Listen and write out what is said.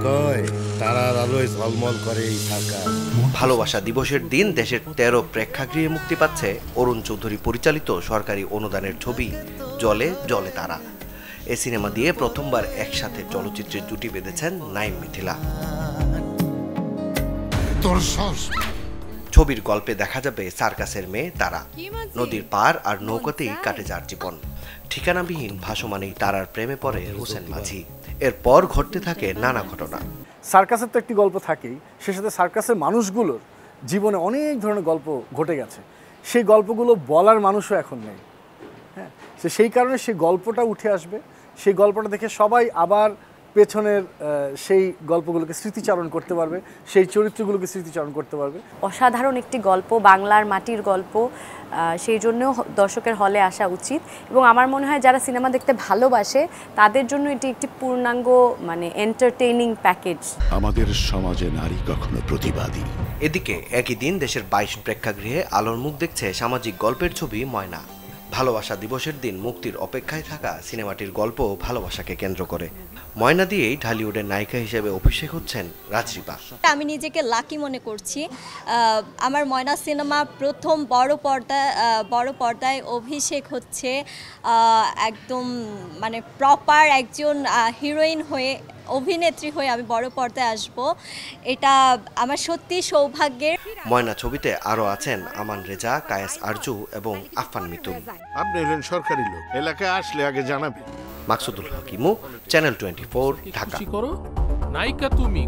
কয় তারার আলোয় ঝলমল করে এই সার্কাস। ভালোবাসা দিবসের দিন দেশের ১৩ প্রেক্ষাগৃহে মুক্তি পাচ্ছে অরুণ চৌধুরী পরিচালিত সরকারি অনুদানের ছবি জলে জলে তারা। এই সিনেমা দিয়ে প্রথমবার একসাথে চলচ্চিত্রের জুটি বেঁধেছেন নাইম মিথিলা। ছবির গল্পে দেখা যাবে সার্কাসের মেয়ে তারা। নদীর পার আর নৌকাতেই কাটে যার জীবন। ঠিকানাবিহীন ভাসমানেই তারার প্রেমে পড়ে হোসেন মাঝি। এরপর ঘটতে থাকে নানা ঘটনা। সার্কাসের তো একটি গল্প থাকেই, সে সাথে সার্কাসের মানুষগুলোর জীবনে অনেক ধরনের গল্প ঘটে গেছে। সেই গল্পগুলো বলার মানুষও এখন নেই। হ্যাঁ, সেই কারণে সেই গল্পটা উঠে আসবে। সেই গল্পটা দেখে সবাই আবার পেছনের সেই গল্পগুলোকে স্মৃতিচারণ করতে পারবে, সেই চরিত্রগুলোকে স্মৃতিচারণ করতে পারবে। অসাধারণ একটি গল্প, বাংলার মাটির গল্প, সেই জন্য দর্শকের হলে আসা উচিত। এবং আমার মনে হয় যারা সিনেমা দেখতে ভালোবাসে তাদের জন্য এটি একটি পূর্ণাঙ্গ এন্টারটেইনিং প্যাকেজ। আমাদের সমাজে নারী কখনো প্রতিবাদী। এদিকে একই দিন দেশের ২২ প্রেক্ষাগৃহে আলোর মুখ দেখছে সামাজিক গল্পের ছবি ময়না। ভালোবাসা দিবসের দিন মুক্তির অপেক্ষায় থাকা সিনেমাটির গল্প ভালোবাসাকে কেন্দ্র করে। ময়না দিয়েই ঢালিউডের নায়িকা হিসেবে অভিষেক হচ্ছেন রাজরিপা। আমি নিজেকে লাকি মনে করছি। আমার ময়না সিনেমা প্রথম বড় পর্দায় অভিষেক হচ্ছে। একদম প্রপার একজন হিরোইন হয়ে, অভিনেত্রী হয়ে আমি বড় পর্দায় আসব, এটা আমার সত্যি সৌভাগ্যের। ময়না ছবিতে আরও আছেন আমান রেজা, কায়েস আরজু এবং আফফান মিতুল। আপনি হলেন সরকারি লোক, এলাকায় আসলে আগে জানাবেন। মাকসুদুল হাকিমু, চ্যানেল 24, ঢাকা। নায়িকা তুমি